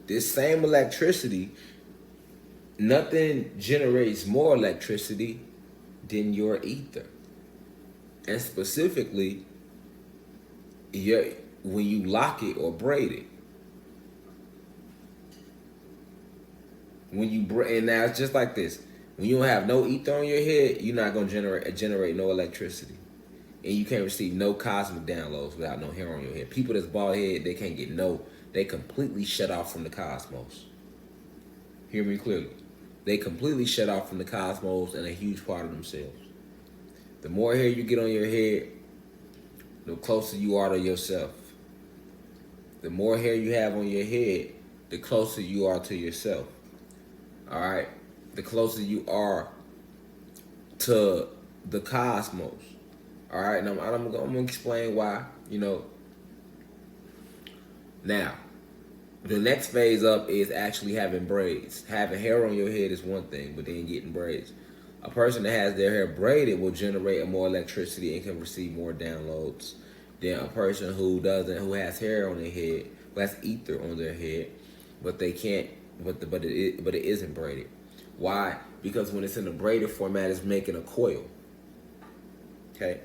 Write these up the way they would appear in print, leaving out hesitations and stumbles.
This same electricity, nothing generates more electricity than your ether. And specifically, your, when you lock it or braid it. When you and now it's just like this. When you don't have no ether on your head, you're not gonna generate no electricity, and you can't receive no cosmic downloads without no hair on your head. People that's bald head, they can't get no. They completely shut off from the cosmos. Hear me clearly. They completely shut off from the cosmos and a huge part of themselves. The more hair you get on your head, the closer you are to yourself. The more hair you have on your head, the closer you are to yourself. All right? The closer you are to the cosmos. All right? And I'm going to explain why, Now, the next phase up is actually having braids. Having hair on your head is one thing, but then getting braids. A person that has their hair braided will generate more electricity and can receive more downloads than a person who has hair on their head, who has ether on their head, but they can't, but it isn't braided. Why? Because when it's in the braided format, it's making a coil. Okay.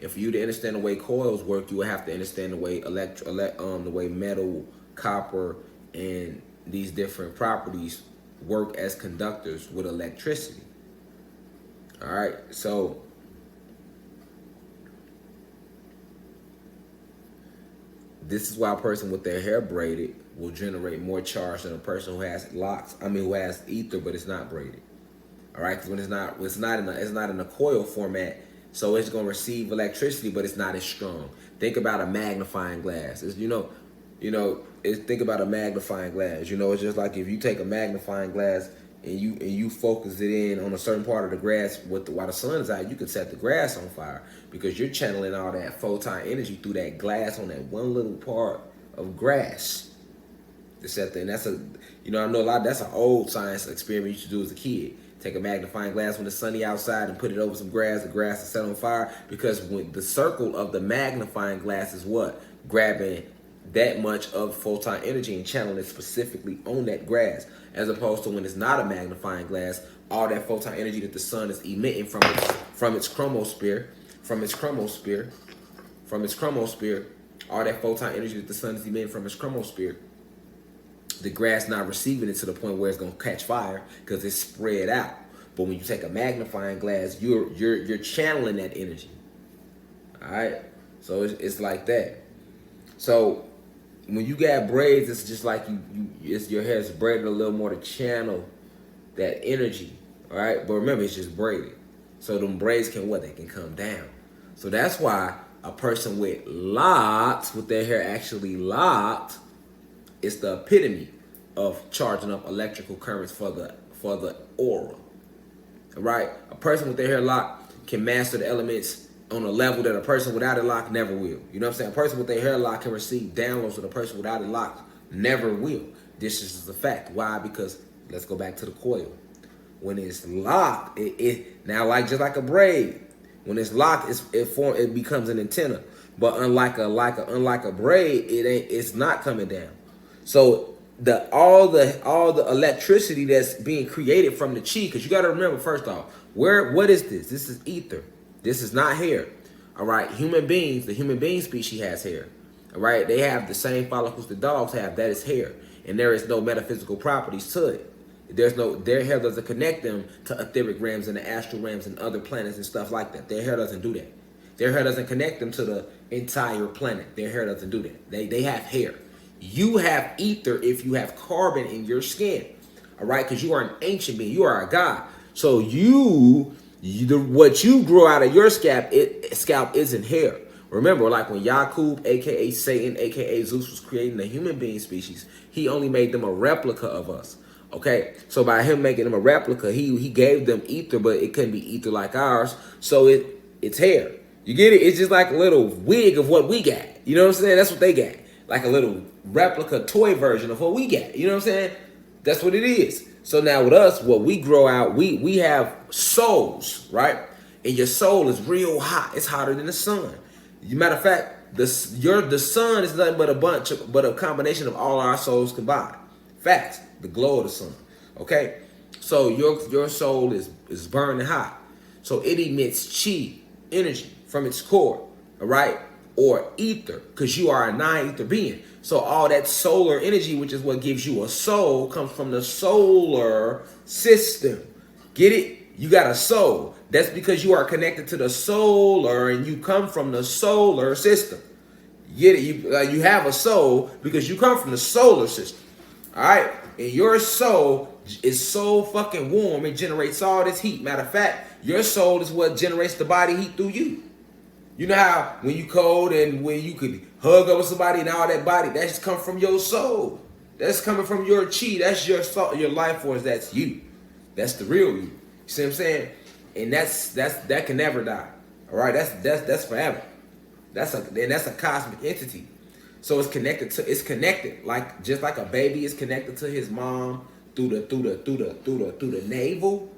And for you to understand the way coils work, you will have to understand the way the way metal, copper, and these different properties work as conductors with electricity. All right, so this is why a person with their hair braided will generate more charge than a person who has locks. Who has ether, but it's not braided. All right, because when it's not in a coil format, so it's gonna receive electricity, but it's not as strong. Think about a magnifying glass. Think about a magnifying glass. It's just like if you take a magnifying glass and you focus it in on a certain part of the grass while the sun is out, you can set the grass on fire because you're channeling all that photon energy through that glass on that one little part of grass. And that's I know a lot. That's an old science experiment you used to do as a kid. Take a magnifying glass when it's sunny outside and put it over some grass. The grass is set on fire because when the circle of the magnifying glass is what? Grabbing that much of photon energy and channeling it specifically on that grass, as opposed to when it's not a magnifying glass, all that photon energy that the sun is emitting from its chromosphere, all that photon energy that the sun is emitting from its chromosphere, the grass not receiving it to the point where it's gonna catch fire because it's spread out. But when you take a magnifying glass, you're channeling that energy. All right, so it's like that. So when you got braids, it's just like your hair is braided a little more to channel that energy. All right, but remember, it's just braided. So them braids they can come down. So that's why a person with locks, with their hair actually locked, it's the epitome of charging up electrical currents for the aura. All right, a person with their hair locked can master the elements on a level that a person without a lock never will. You know what I'm saying? A person with their hair lock can receive downloads that a person without a lock never will. This is a fact. Why? Because let's go back to the coil. When it's locked, it now just like a braid. When it's locked, it becomes an antenna. But unlike a braid, it's not coming down. So all the electricity that's being created from the chi, because you got to remember, first off, what is this? This is ether. This is not hair. All right, the human being species has hair. All right, they have the same follicles the dogs have. That is hair, and there is no metaphysical properties to it. Their hair doesn't connect them to etheric realms and the astral realms and other planets and stuff like that. Their hair doesn't do that. Their hair doesn't connect them to the entire planet. Their hair doesn't do that. They have hair. You have ether if you have carbon in your skin. All right, because you are an ancient being. You are a god. So what you grow out of your scalp isn't hair. Remember, like when Yakub, aka Satan, aka Zeus, was creating the human being species, he only made them a replica of us. Okay, so by him making them a replica, he gave them ether, but it couldn't be ether like ours. So it's hair. You get it? It's just like a little wig of what we got. You know what I'm saying? That's what they got. Like a little replica toy version of what we got. You know what I'm saying? That's what it is. So now with us, what we grow out, we have souls, right? And your soul is real hot. It's hotter than the sun. Matter of fact, the sun is nothing but a combination of all our souls combined. Facts. The glow of the sun. Okay? So your soul is burning hot. So it emits chi, energy, from its core. All right? Or ether, because you are a non-ether being. So all that solar energy, which is what gives you a soul, comes from the solar system. Get it? You got a soul. That's because you are connected to the solar and you come from the solar system. Get it? You have a soul because you come from the solar system. All right? And your soul is so fucking warm, it generates all this heat. Matter of fact, your soul is what generates the body heat through you. You know how when you cold and when you could hug over somebody and all that body, that just come from your soul. That's coming from your chi. That's your soul, your life force. That's you. That's the real you. You see what I'm saying? And that can never die. All right, that's forever. That's a cosmic entity. So it's connected like just like a baby is connected to his mom through the navel.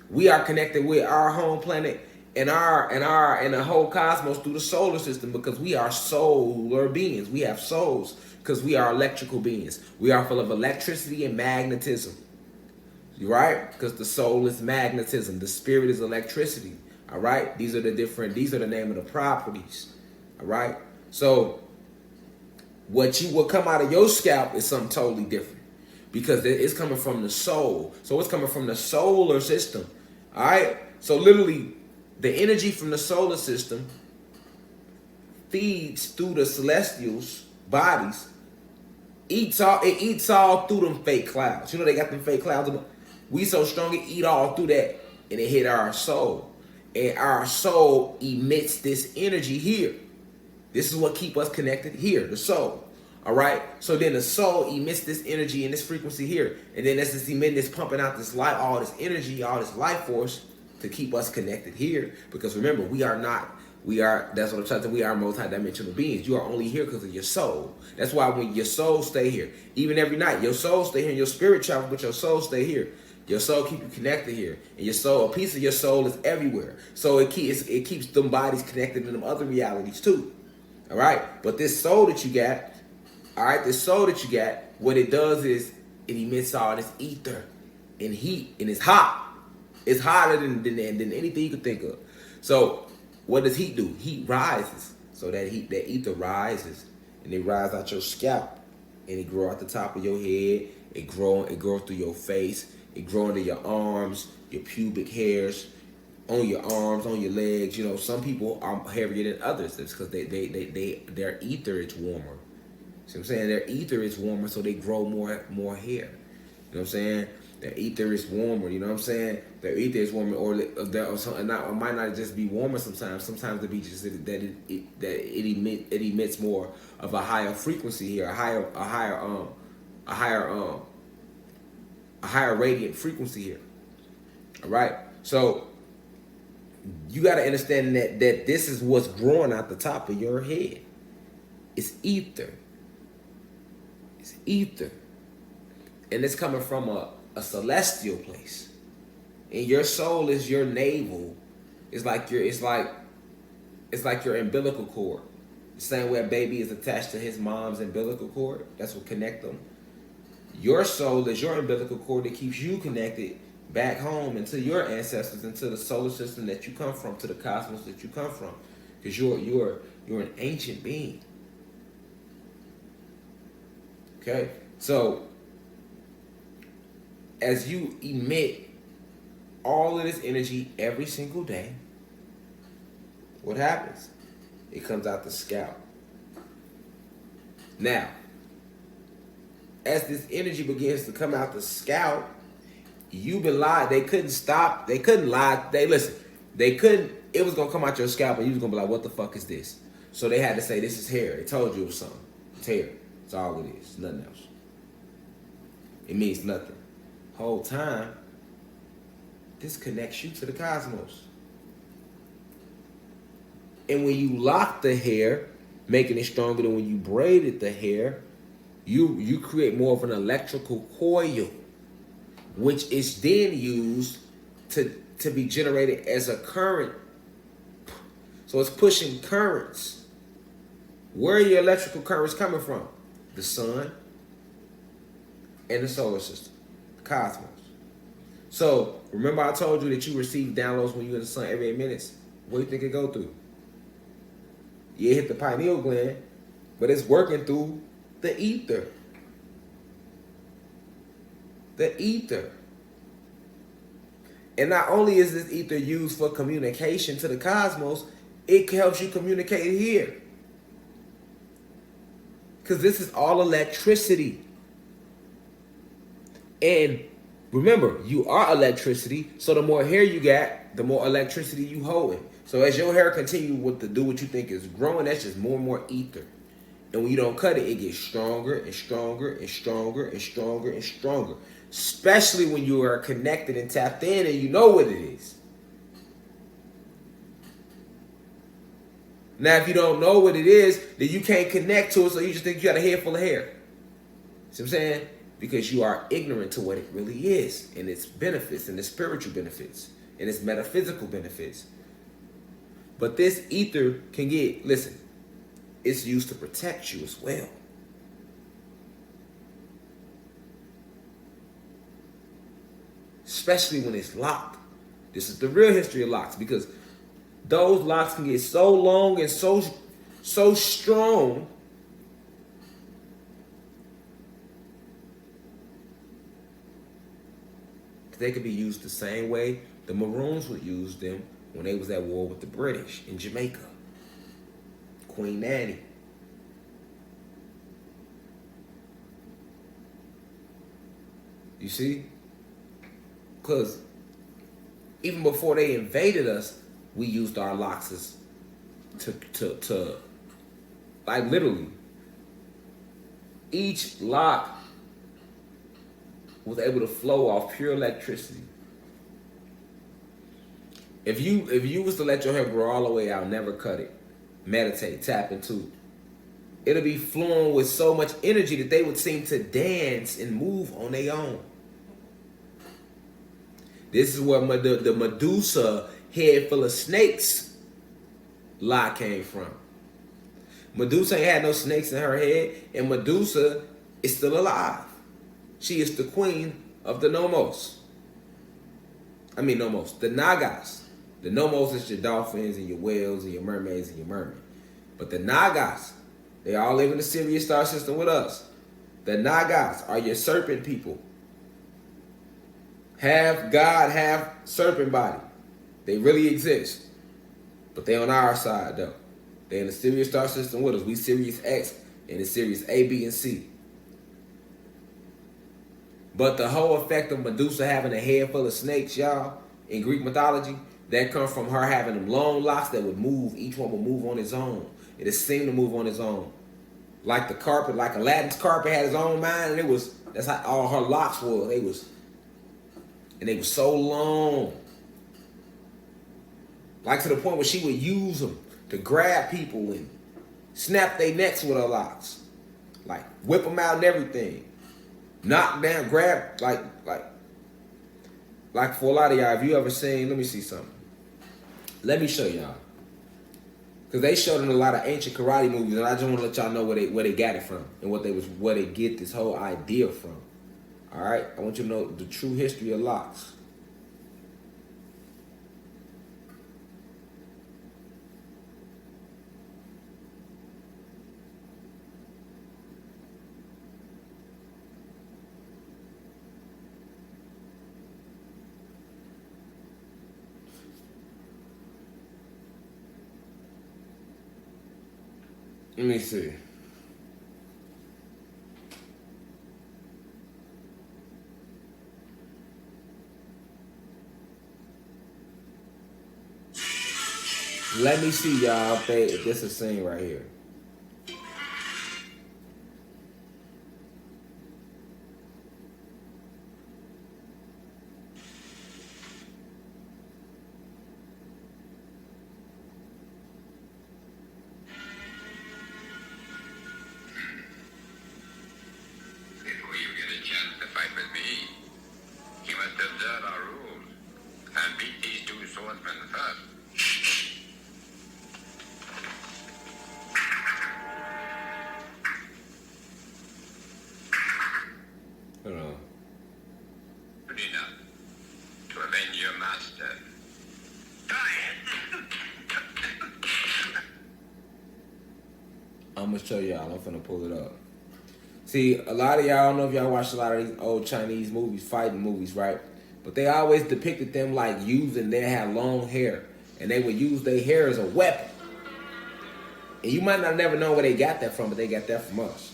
We are connected with our home planet and the whole cosmos through the solar system because we are solar beings. We have souls because we are electrical beings. We are full of electricity and magnetism. Right? Because the soul is magnetism. The spirit is electricity. All right? These are the name of the properties. All right? So what come out of your scalp is something totally different because it's coming from the soul. So it's coming from the solar system. All right? So literally the energy from the solar system feeds through the celestials' bodies. It eats all through them fake clouds. You know they got them fake clouds. We so strong it eat all through that and it hit our soul. And our soul emits this energy here. This is what keep us connected here, the soul. All right? So then the soul emits this energy and this frequency here. And then this is emitting, this pumping out this light, all this energy, all this life force to keep us connected here. Because remember, that's what I'm trying to say, we are multidimensional beings. You are only here because of your soul. That's why when your soul stay here, even every night, your soul stay here and your spirit travels, but your soul stay here. Your soul keep you connected here. And your soul, a piece of your soul is everywhere. So it keeps them bodies connected in them other realities too. All right? But this soul that you got, what it does is it emits all this ether and heat, and it's hot. It's hotter than anything you could think of. So what does heat do? Heat rises. So that ether rises, and it rises out your scalp, and it grows out the top of your head. It grows through your face. It grows into your arms, your pubic hairs, on your arms, on your legs. You know, some people are heavier than others. It's because their ether is warmer. See what I'm saying? Their ether is warmer, so they grow more hair. You know what I'm saying? Their ether is warmer. You know what I'm saying? Their ether is warmer, or it might not just be warmer sometimes. Sometimes it be just that it emits more of a higher frequency here, a higher radiant frequency here. All right. So you got to understand that this is what's growing out the top of your head. It's ether. It's ether, and it's coming from a celestial place. And your soul is your navel. It's like your umbilical cord. The same way a baby is attached to his mom's umbilical cord. That's what connects them. Your soul is your umbilical cord that keeps you connected back home and to your ancestors and to the solar system that you come from, to the cosmos that you come from. Because you're an ancient being. Okay? So as you emit all of this energy every single day, what happens? It comes out the scalp. Now, as this energy begins to come out the scalp, you've been lied. They couldn't stop. They couldn't lie. They couldn't. It was going to come out your scalp and you was going to be like, what the fuck is this? So they had to say, this is hair. They told you it was something. It's hair. It's all it is. Nothing else. It means nothing. Whole time, this connects you to the cosmos. And when you lock the hair, making it stronger than when you braided the hair, you create more of an electrical coil, which is then used to be generated as a current. So it's pushing currents. Where are your electrical currents coming from? The sun. in the solar system, the cosmos. So remember I told you that you receive downloads when you're in the sun every 8 minutes? What do you think it go through? Yeah, it hit the pineal gland, but it's working through the ether. The ether. And not only is this ether used for communication to the cosmos, it helps you communicate here. Because this is all electricity. And remember, you are electricity, so the more hair you got, the more electricity you holding. So as your hair continue to do what you think is growing, that's just more and more ether. And when you don't cut it, it gets stronger and stronger and stronger and stronger and stronger. Especially when you are connected and tapped in and you know what it is. Now, if you don't know what it is, then you can't connect to it, so you just think you got a head full of hair. See what I'm saying? Because you are ignorant to what it really is, and its benefits, and its spiritual benefits, and its metaphysical benefits. But this ether can get, listen, it's used to protect you as well. Especially when it's locked. This is the real history of locks, because those locks can get so long and so strong that they could be used the same way the Maroons would use them when they was at war with the British in Jamaica. Queen Nanny. You see? Because even before they invaded us, we used our locks to like literally, each lock was able to flow off pure electricity. If you was to let your hair grow all the way out, never cut it, meditate, tap into it, it'll be flowing with so much energy that they would seem to dance and move on their own. This is where the Medusa head full of snakes lie came from. Medusa ain't had no snakes in her head, and Medusa is still alive. She is the queen of the Nomos. The Nagas. The Nomos is your dolphins and your whales and your mermaids and your mermen. But the Nagas, they all live in the Sirius star system with us. The Nagas are your serpent people. Half God, half serpent body. They really exist. But they on our side though. They in the Sirius star system with us. We Sirius X and it's Sirius A, B, and C. But the whole effect of Medusa having a head full of snakes, y'all, in Greek mythology, that comes from her having them long locks that would move. Each one would move on its own. It is seemed to move on its own. Like the carpet, like Aladdin's carpet had its own mind, and that's how all her locks were. They were so long. Like to the point where she would use them to grab people and snap their necks with her locks. Like whip them out and everything. Knock down, grab, like for a lot of y'all, if you ever seen, let me see something. Let me show y'all. Because they showed in a lot of ancient karate movies, and I just want to let y'all know where they got it from and where they get this whole idea from. All right? I want you to know the true history of locks. Let me see. Let me see, y'all, if this is a scene right here. I'm gonna show y'all. I'm finna pull it up. See, a lot of y'all, I don't know if y'all watched a lot of these old Chinese movies, fighting movies, right? But they always depicted them like using, they had long hair. And they would use their hair as a weapon. And you might not never know where they got that from, but they got that from us.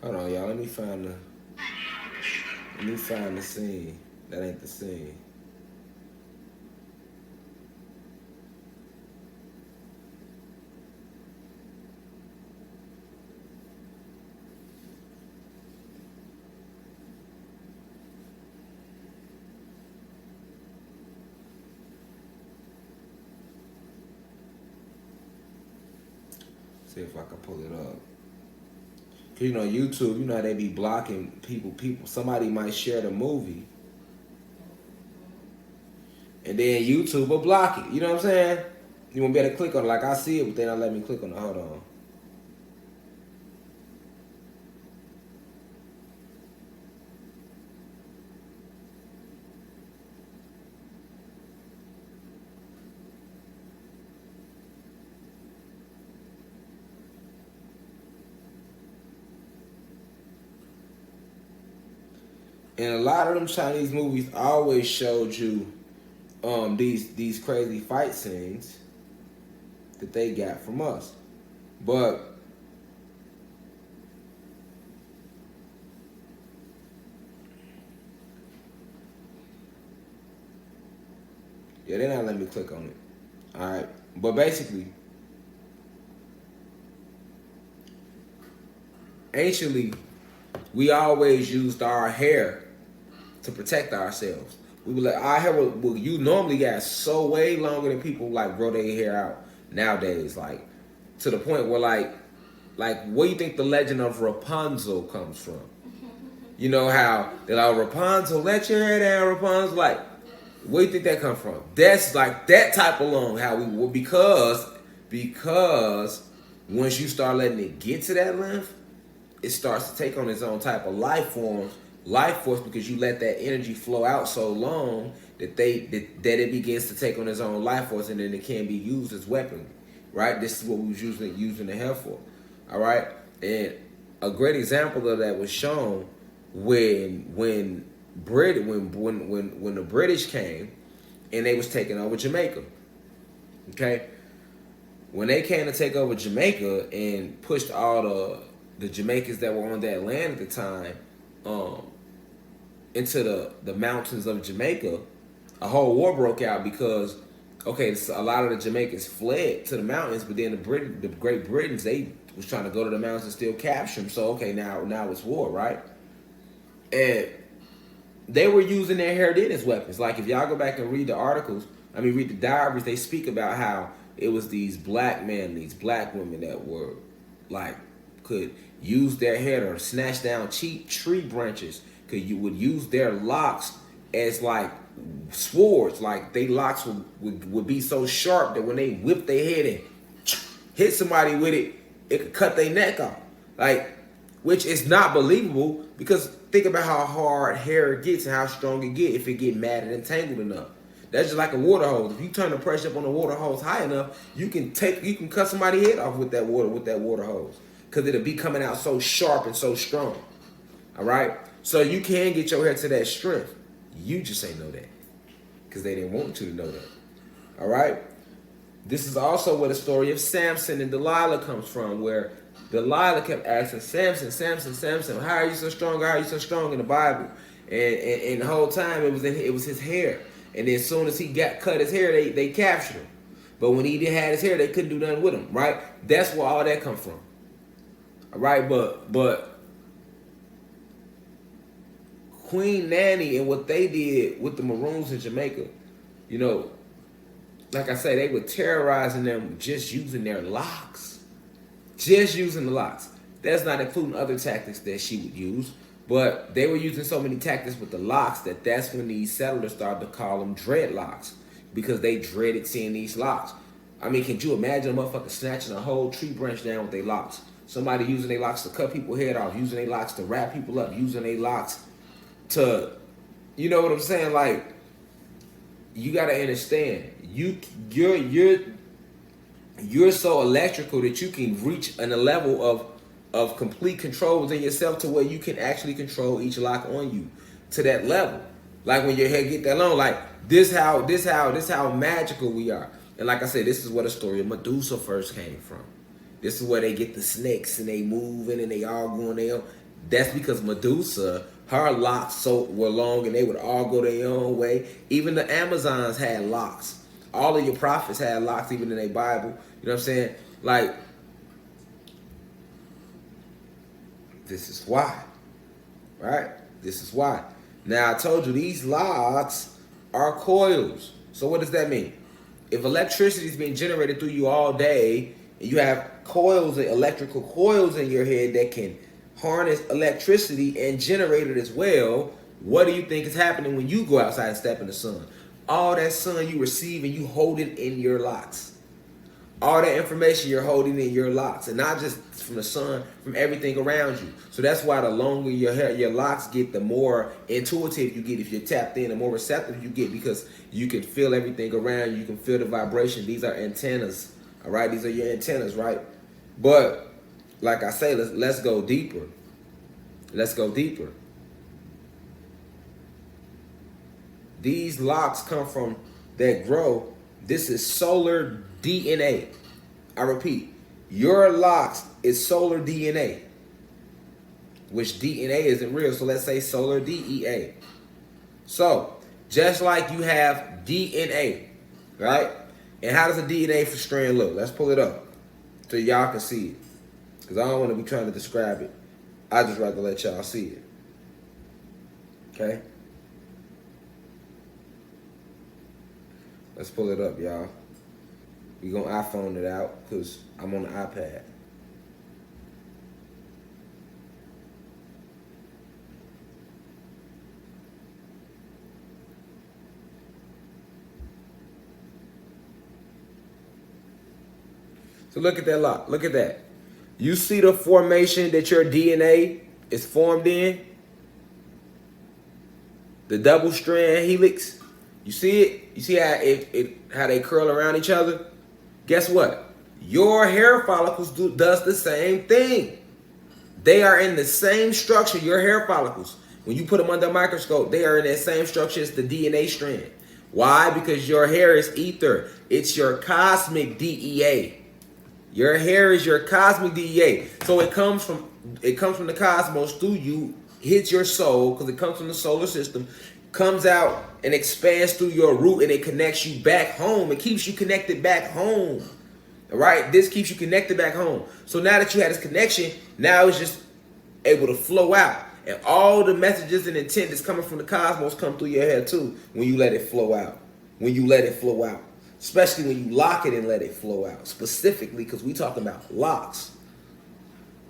Hold on, y'all. Let me find the scene. That ain't the scene. See if I can pull it up. Cause you know YouTube, you know how they be blocking people. Somebody might share the movie, and then YouTube will block it. You know what I'm saying? You won't be able to click on it. Like I see it, but they don't let me click on it. Hold on. And a lot of them Chinese movies always showed you these crazy fight scenes that they got from us. But yeah, they're not letting me click on it. Alright. But basically, anciently, we always used our hair to protect ourselves. We would our hair will you normally got so way longer than people like grow their hair out nowadays, like to the point where like where you think the legend of Rapunzel comes from? You know how they're like, Rapunzel, let your hair down, Rapunzel. Like, where do you think that come from? That's like that type of long how we will because once you start letting it get to that length, it starts to take on its own type of life force because you let that energy flow out so long that it begins to take on its own life force, and then it can be used as weapon, right? This is what we was using the hair for, all right? And a great example of that was shown when the British came and they was taking over Jamaica, okay? When they came to take over Jamaica and pushed all the Jamaicans that were on that land at the time into the mountains of Jamaica, a whole war broke out because, okay, a lot of the Jamaicans fled to the mountains, but then the Great Britons, they was trying to go to the mountains and still capture them. So, okay, now it's war, right? And they were using their hair then as weapons. Like, if y'all go back and read read the diaries, they speak about how it was these black men, these black women that were, like, could use their hair to snatch down cheap tree branches. You would use their locks as like swords. Like they locks would be so sharp that when they whip their head and hit somebody with it, it could cut their neck off. Like, which is not believable because think about how hard hair gets and how strong it gets if it get matted and tangled enough. That's just like a water hose. If you turn the pressure up on the water hose high enough, you can cut somebody's head off with that water hose because it'll be coming out so sharp and so strong. All right. So you can get your hair to that strength. You just ain't know that because they didn't want you to know that. All right? This is also where the story of Samson and Delilah comes from, where Delilah kept asking Samson, how are you so strong? How are you so strong in the Bible? And the whole time it was his hair. And then as soon as he cut his hair, they captured him. But when he didn't have his hair, they couldn't do nothing with him, right? That's where all that comes from. All right, but Queen Nanny and what they did with the Maroons in Jamaica, you know, like I say, they were terrorizing them just using their locks. Just using the locks. That's not including other tactics that she would use, but they were using so many tactics with the locks that's when these settlers started to call them dreadlocks. because they dreaded seeing these locks. I mean, can you imagine a motherfucker snatching a whole tree branch down with their locks? Somebody using their locks to cut people's head off, using their locks to wrap people up, using their locks to, you know what I'm saying? Like, you gotta understand, you're so electrical that you can reach a level of complete control within yourself to where you can actually control each lock on you to that level. Like when your head get that long, like this how magical we are. And like I said, this is where the story of Medusa first came from. This is where they get the snakes and they moving and they all going their own. That's because Medusa, her locks were long and they would all go their own way. Even the Amazons had locks. All of your prophets had locks, even in their Bible. You know what I'm saying? Like, this is why. Right? This is why. Now, I told you these locks are coils. So what does that mean? If electricity is being generated through you all day, and you have coils, electrical coils in your head that can harness electricity and generate it as well, what do you think is happening when you go outside and step in the sun? All that sun you receive and you hold it in your locks. All that information you're holding in your locks, and not just from the sun, from everything around you. So that's why the longer your hair, your locks get, the more intuitive you get. If you're tapped in, the more receptive you get, because you can feel everything around you. You can feel the vibration. These are antennas, all right? These are your antennas, right? But like I say, let's go deeper. Let's go deeper. These locks come from that grow. This is solar DNA. I repeat, your locks is solar DNA, which DNA isn't real. So let's say solar DEA. So just like you have DNA, right? And how does a DNA for strand look? Let's pull it up so y'all can see it, because I don't want to be trying to describe it. I just rather let y'all see it. Okay? Let's pull it up, y'all. We gonna iPhone it out because I'm on the iPad. So look at that lock. Look at that. You see the formation that your DNA is formed in? The double strand helix. You see it? You see how they curl around each other? Guess what? Your hair follicles does the same thing. They are in the same structure, your hair follicles. When you put them under a microscope, they are in that same structure as the DNA strand. Why? Because your hair is ether. It's your cosmic DEA. Your hair is your cosmic DEA. So it comes from the cosmos through you, hits your soul, because it comes from the solar system, comes out and expands through your root, and it connects you back home. It keeps you connected back home. All right? This keeps you connected back home. So now that you had this connection, now it's just able to flow out. And all the messages and intent that's coming from the cosmos come through your head too when you let it flow out. When you let it flow out. Especially when you lock it and let it flow out. Specifically because we talking about locks.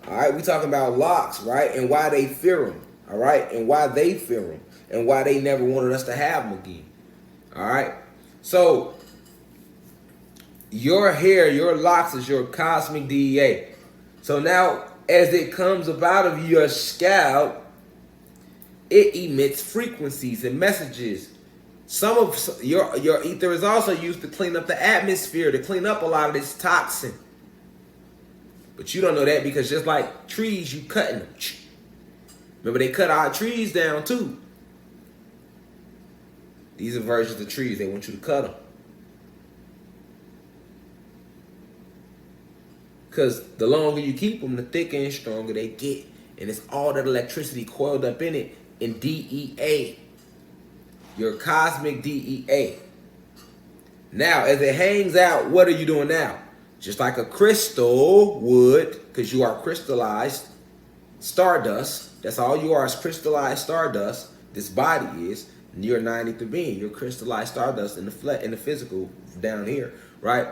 All right? We talking about locks, right? And why they fear them. All right? And why they fear them. And why they never wanted us to have them again. All right? So, your hair, your locks is your cosmic DEA. So now, as it comes about of your scalp, it emits frequencies and messages. Some of your ether is also used to clean up the atmosphere, to clean up a lot of this toxin. But you don't know that because just like trees, you cutting them. Remember, they cut our trees down too. These are versions of trees. They want you to cut them. Because the longer you keep them, the thicker and stronger they get. And it's all that electricity coiled up in it in DEA. Your cosmic DEA. Now, as it hangs out, what are you doing now? Just like a crystal would, because you are crystallized stardust. That's all you are, is crystallized stardust. This body is. And you're a nine-ether being. You're crystallized stardust in the physical down here, right?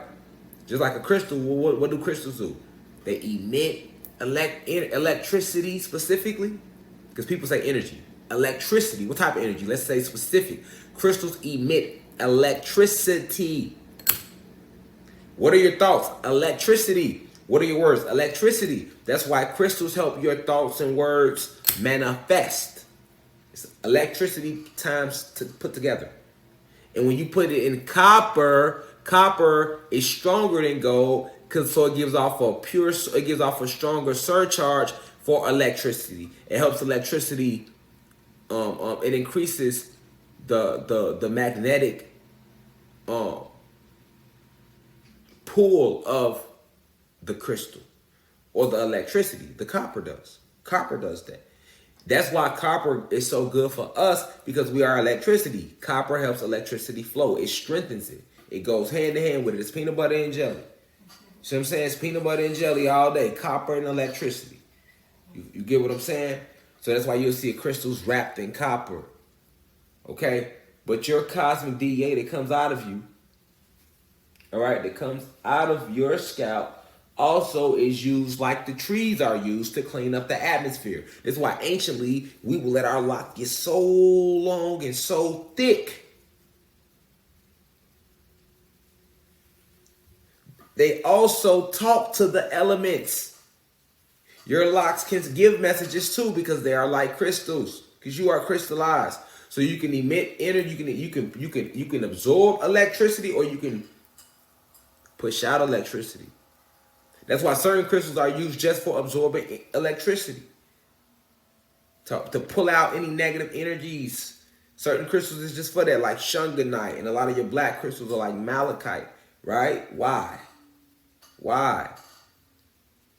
Just like a crystal, what do crystals do? They emit electricity specifically. Because people say energy. Electricity, what type of energy? Let's say specific. Crystals emit electricity. What are your thoughts? Electricity. What are your words? Electricity. That's why crystals help your thoughts and words manifest. It's electricity times to put together. And when you put it in copper, copper is stronger than gold, because so it gives off a stronger surcharge for electricity. It helps electricity. It increases the magnetic pull of the crystal or the electricity. The copper does. Copper does that. That's why copper is so good for us, because we are electricity. Copper helps electricity flow. It strengthens it. It goes hand in hand with it. It's peanut butter and jelly. See what I'm saying? It's peanut butter and jelly all day. Copper and electricity. You get what I'm saying? So that's why you'll see crystals wrapped in copper. Okay? But your cosmic DEA that comes out of you, all right, that comes out of your scalp, also is used like the trees are used to clean up the atmosphere. That's why anciently we would let our locks get so long and so thick. They also talk to the elements. Your locks can give messages too, because they are like crystals, because you are crystallized. So you can emit energy, you can absorb electricity, or you can push out electricity. That's why certain crystals are used just for absorbing electricity, to pull out any negative energies. Certain crystals is just for that, like shunganite, and a lot of your black crystals are like malachite, right? Why?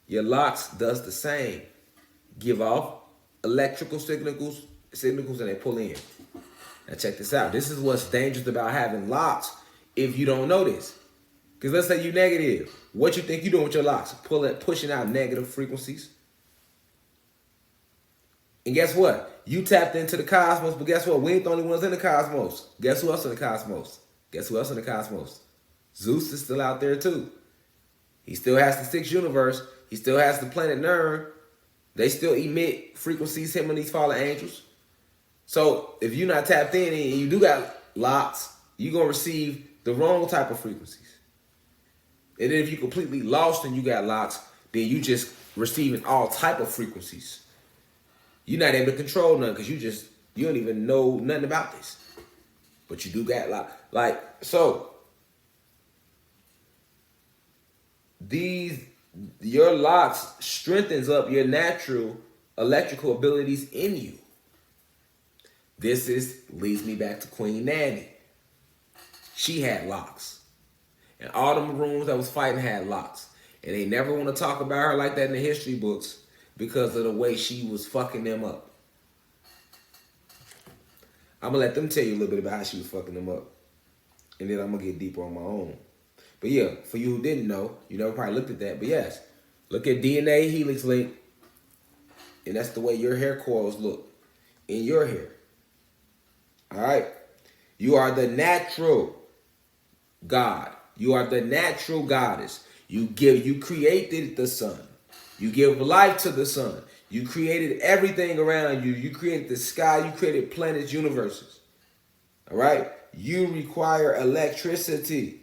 Your locks does the same. Give off electrical signals, and they pull in. Now check this out. This is what's dangerous about having locks if you don't know this. Because let's say you're negative. What you think you're doing with your locks? Pushing out negative frequencies. And guess what? You tapped into the cosmos, but guess what? We ain't the only ones in the cosmos. Guess who else in the cosmos? Zeus is still out there too. He still has the sixth universe. He still has the planet Nern. They still emit frequencies, him and these fallen angels. So if you're not tapped in and you do got locks, you're going to receive the wrong type of frequencies. And then if you're completely lost and you got locks, then you just receiving all type of frequencies. You're not able to control none, because you don't even know nothing about this. But you do got so your locks strengthens up your natural electrical abilities in you. Leads me back to Queen Nanny. She had locks. And all the Maroons that was fighting had locks. And they never want to talk about her like that in the history books, because of the way she was fucking them up. I'm going to let them tell you a little bit about how she was fucking them up. And then I'm going to get deeper on my own. But yeah, for you who didn't know, you never probably looked at that. But yes, look at DNA helix link. And that's the way your hair coils look in your hair. All right? You are the natural God. You are the natural goddess. You created the sun. You give life to the sun. You created everything around you. You created the sky. You created planets, universes. All right? You require electricity.